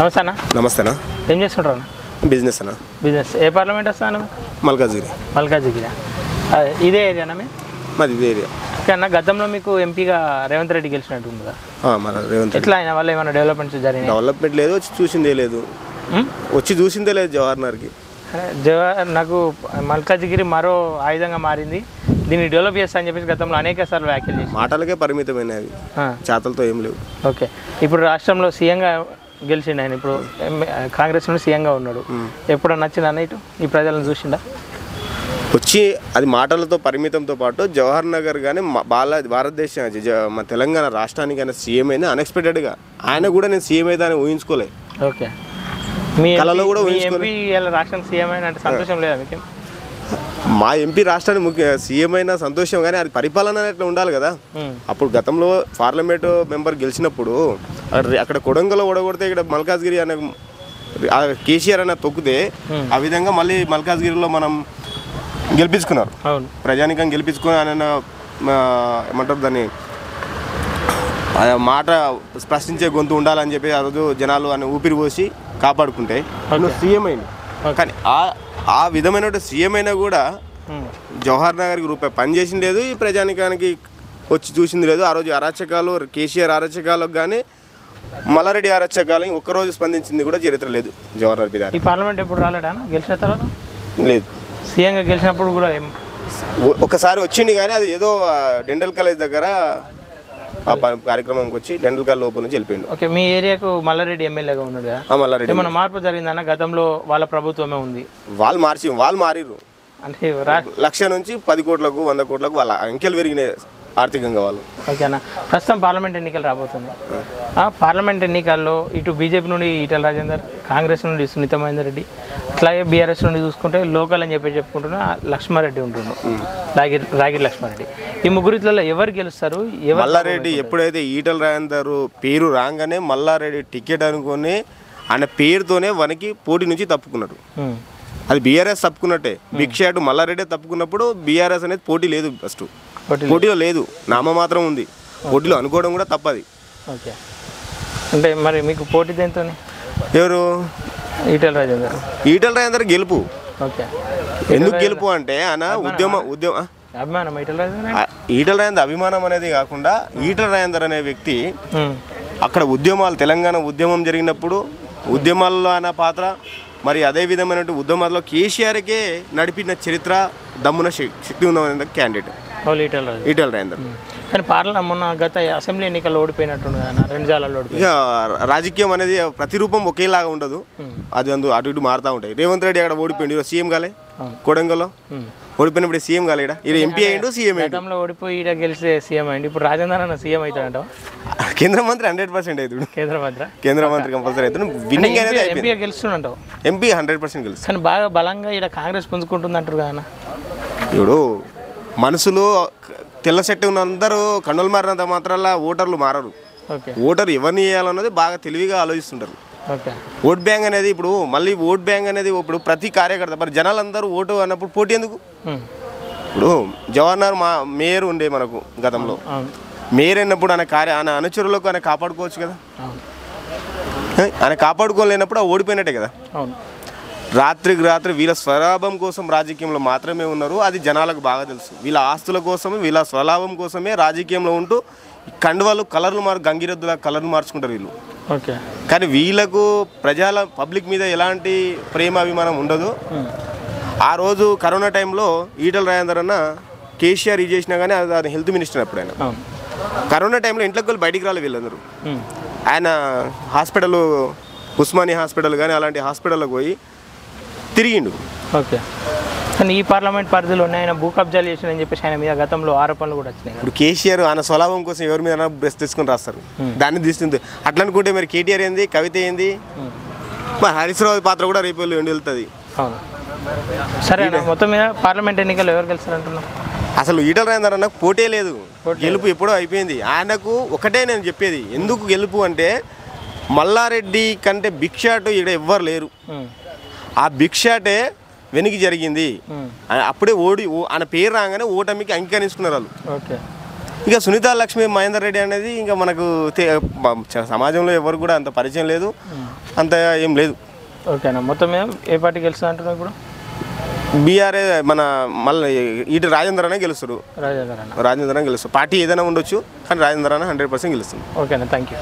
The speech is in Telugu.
నమస్తే అన్న. నమస్తే అన్న. ఏం చేస్తుంటారు అన్న? బిజినెస్ అన్న. బిజినెస్. ఏ పార్లమెంట్ వస్తాను? మల్కాజ్గిరి. ఇదే ఏరియానా మాది ఇదే ఏరియా. ఓకే అన్న, గతంలో మీకు ఎంపీగా రేవంత్ రెడ్డి గెలిచినట్టు ఉంది కదా? మన రేవంత్ ఎట్లా అయిన వల్ల ఏమైనా డెవలప్మెంట్స్ జరిగినాయి? డెవలప్మెంట్ లేదు, వచ్చి చూసిందే లేదు జవహర్నగర్కి. నాకు మల్కాజ్గిరి మరో ఆయుధంగా మారింది, దీన్ని డెవలప్ చేస్తా అని చెప్పేసి గతంలో అనేక సార్లు వ్యాఖ్యలు చేసి మాటలకే పరిమితమైనవి, చేతలతో ఏం లేవు. ఓకే, ఇప్పుడు రాష్ట్రంలో సీఎంగా గెలిచిండు ఆయన, ఇప్పుడు కాంగ్రెస్ నుండి సీఎంగా ఉన్నాడు. ఎప్పుడన్నా నచ్చిందన్న ఇటు ఈ ప్రజలను చూసిండా? వచ్చి అది మాటలతో పరిమితంతో పాటు జవహర్ నగర్ కానీ భారతదేశం మన తెలంగాణ రాష్ట్రానికి ఆయన సీఎం అయింది అన్ఎక్స్పెక్టెడ్గా. ఆయన కూడా నేను సీఎం అయితే అని ఊహించుకోలేదు. ఓకే, మీ కళలో కూడా ఎంపీ రాష్ట్రం సీఎం అయిన అంటే సంతోషం లేదా మీకు? మా ఎంపీ రాష్ట్రానికి సీఎం అయినా సంతోషం, కానీ అది పరిపాలన ఎట్లా ఉండాలి కదా. అప్పుడు గతంలో పార్లమెంటు మెంబర్ గెలిచినప్పుడు అక్కడ కొడంగల్లో ఓడగొడితే ఇక్కడ మల్కాజ్గిరి అనే కేసీఆర్ అన్న తొక్కితే ఆ విధంగా మళ్ళీ మల్కాజ్గిరిలో మనం గెలిపించుకున్నారు. ప్రజానికం గెలిపించుకుని ఆయన ఏమంటారు దాన్ని మాట ప్రశ్నించే గొంతు ఉండాలని చెప్పి ఆ రోజు జనాలు అని ఊపిరి పోసి కాపాడుకుంటే సీఎం అయింది. కానీ ఆ విధమైన సీఎం అయినా కూడా జవహర్ నగర్కి రూపాయి పని చేసింది లేదు, ఈ ప్రజానికానికి వచ్చి చూసింది లేదు. ఆ రోజు అరాచకాలు, కేసీఆర్ అరాచకాలకు కానీ మల్లారెడ్డి అరాచకాలు ఒక్కరోజు స్పందించింది కూడా చరిత్ర లేదు జవహర్ నగర్. ఈ పార్లమెంట్ ఎప్పుడు రాలేడా గెలిచిన తర్వాత? లేదు, సీఎంగా గెలిచినప్పుడు కూడా ఒకసారి వచ్చింది, కానీ అది ఏదో డెంటల్ కాలేజ్ దగ్గర ఆ కార్యక్రమంకి వచ్చి డెంటల్ కాలేజ్ లోపల నుంచి వెళ్ళిపోయింది. ఓకే, మీ ఏరియాకు మల్లారెడ్డి ఎమ్మెల్యేగా ఉన్నాడు కదా? మల్లారెడ్డి. ఏమైనా మార్పు జరిగిందన్న? గతంలో వాళ్ళ ప్రభుత్వమే ఉంది, వాళ్ళు మారిరు అంటే 1,00,000 నుంచి 10 కోట్లకు 100 కోట్లకు వాళ్ళ అంకెలు పెరిగినాయి ఆర్థికంగా వాళ్ళు. ఓకేనా, ప్రస్తుతం పార్లమెంట్ ఎన్నికలు రాబోతుంది. పార్లమెంట్ ఎన్నికల్లో ఇటు బీజేపీ నుండి ఈటెల రాజేందర్, కాంగ్రెస్ నుండి సునీత మహేందర్ రెడ్డి, అట్లాగే బీఆర్ఎస్ నుండి చూసుకుంటే లోకల్ అని చెప్పుకుంటున్నా లక్ష్మారెడ్డి ఉంటున్నాడు, రాగిరి లక్ష్మారెడ్డి. ఈ ముగ్గురిలో ఎవరు గెలుస్తారు? మల్లారెడ్డి ఎప్పుడైతే ఈటెల రాజేందర్ పేరు రాగానే మల్లారెడ్డి టికెట్ అనుకుని ఆయన పేరుతోనే వనికి పోటీ నుంచి తప్పుకున్నాడు. అది బీఆర్ఎస్ తప్పుకున్నట్టే. భిక్షాటు మల్లారెడ్డి తప్పుకున్నప్పుడు బీఆర్ఎస్ అనేది పోటీ లేదు, ఫస్ట్ పోటీలో లేదు, నామ మాత్రం ఉంది. పోటీలో అనుకోవడం కూడా తప్పది. ఓకే, అంటే మరి మీకు పోటీ దేంతో? ఎవరు? ఈటెల రాజేందర్ గెలుపు. ఓకే, ఎందుకు గెలుపు అంటే ఆయన అభిమానం. ఈటెల రాజేందర్ అభిమానం అనేది కాకుండా ఈటెల రాజేందర్ అనే వ్యక్తి అక్కడ ఉద్యమాలు, తెలంగాణ ఉద్యమం జరిగినప్పుడు ఉద్యమాల్లో ఆయన పాత్ర, మరి అదే విధమైన ఉద్యమాల్లో కేసీఆర్కే నడిపిన చరిత్ర, దమ్మున శక్తి ఉన్న క్యాండిడేట్ ఈటెల రాజేందర్. కానీ మొన్న గత అసెంబ్లీ ఎన్నికల్లో ఓడిపోయినట్టు 2 జాలాల్లో ఓడిపోయి. ఇక రాజకీయం అనేది ప్రతిరూపం ఒకేలాగా ఉండదు, అది అటు ఇటు మారుతూ ఉంటాయి. రేవంత్ రెడ్డి అక్కడ ఓడిపోయింది, సీఎం కాలే. కొడంగల్లో ఓడిపోయినప్పుడు సీఎం కాలే, ఇక్కడ ఎంపీ అయ్యిండు, సీఎం గతంలో ఓడిపోయి ఇక్కడ గెలిస్తే సీఎం అయ్యింది. ఇప్పుడు రాజేందర్ అన్న సీఎం అవుతాడంట. కేంద్ర మంత్రి 100% అవుతాడు. కేంద్ర మంత్రి కంపల్సరీ అవుతాడు. విన్నింగ్ అనేది ఎంపీ గెలుస్తుంటావు. ఎంపీ 100% గెలుస్తుంది. కానీ బాగా బలంగా ఇక్కడ కాంగ్రెస్ పుంజుకుంటుంది అంటారు కదా. ఇప్పుడు మనసులో తెల్ల సెట్ ఉన్న అందరూ కన్నులు మారినంత మాత్రాల ఓటర్లు మారరు. ఓటర్ ఎవరిని వేయాలన్నది బాగా తెలివిగా ఆలోచిస్తుంటారు. ఓట్ బ్యాంక్ అనేది ఇప్పుడు మళ్ళీ ఓట్ బ్యాంక్ అనేది ఇప్పుడు ప్రతి కార్యకర్త, మరి జనాలందరూ ఓటు అన్నప్పుడు పోటీ ఎందుకు? ఇప్పుడు జవహర్ మేయర్ ఉండే మనకు గతంలో, మేయర్ అయినప్పుడు ఆయన అనుచరులకు ఆయన కాపాడుకోవచ్చు కదా. ఆయన కాపాడుకోలేనప్పుడు ఓడిపోయినట్టే కదా. రాత్రికి రాత్రి వీళ్ళ స్వలాభం కోసం రాజకీయంలో మాత్రమే ఉన్నారు, అది జనాలకు బాగా తెలుసు. వీళ్ళ ఆస్తుల కోసమే, వీళ్ళ స్వలాభం కోసమే రాజకీయంలో ఉంటూ కండువాళ్ళు కలర్లు గంగిరెద్దుల కలర్లు మార్చుకుంటారు వీళ్ళు. కానీ వీళ్ళకు ప్రజల పబ్లిక్ మీద ఎలాంటి ప్రేమ అభిమానం ఉండదు. ఆ రోజు కరోనా టైంలో ఈటెల రాజేందర్ అన్న కేసీఆర్ ఇది చేసినా కానీ అది హెల్త్ మినిస్టర్ అప్పుడు ఆయన. కరోనా టైంలో ఇంట్లోకి వెళ్ళి బయటికి రాలి వీళ్ళందరూ. ఆయన హాస్పిటల్, ఉస్మానియా హాస్పిటల్ కానీ అలాంటి హాస్పిటల్లోకి పోయి తిరిగిండు. ఓకే, కానీ ఈ పార్లమెంట్ పరిధిలో ఆయన భూ కబ్జాలు చేసినని చెప్పేసి ఆయన మీద గతంలో ఆరోపణలు కూడా వచ్చినాయి. ఇప్పుడు కేసీఆర్ ఆయన స్వలాభం కోసం ఎవరి మీద బ్రెస్ తీసుకుని రాస్తారు, దాన్ని తీస్తుంది. అట్లా అనుకుంటే మరి కేటీఆర్ ఏంది, కవిత ఏంది, మరి హరీష్ రావు పాత్ర కూడా రేపు వెళ్తుంది. సరే, మొత్తం మీద పార్లమెంట్ ఎన్నికలు ఎవరు గెలుస్తారంటున్నాం? అసలు ఈటెల రాజేందర్ అన్నకు పోటీ లేదు, గెలుపు ఎప్పుడో అయిపోయింది. ఆయనకు ఒకటే నేను చెప్పేది, ఎందుకు గెలుపు అంటే మల్లారెడ్డి కంటే భిక్షాటు ఇక్కడ ఎవ్వరు లేరు. ఆ భిక్షాటే వెనక్కి జరిగింది. అప్పుడే ఆయన పేరు రాగానే ఓటమికి అంగీకరించుకున్నారు వాళ్ళు. ఇక సునీత లక్ష్మి మహేందర్ రెడ్డి అనేది ఇంకా మనకు సమాజంలో ఎవరు కూడా అంత పరిచయం లేదు. అంత ఏం లేదు. ఓకేనా, మొత్తం ఏ పార్టీ గెలుస్తుంది అంటున్నావు ఇప్పుడు? బీఆర్ఏ మన మళ్ళీ ఇటు రాజేంద్ర అనే గెలుస్తారు. రాజేంద్ర గెలుస్తారు. పార్టీ ఏదైనా ఉండొచ్చు కానీ రాజేంద్ర అనే 100% గెలుస్తుంది. ఓకేనా, థ్యాంక్ యూ.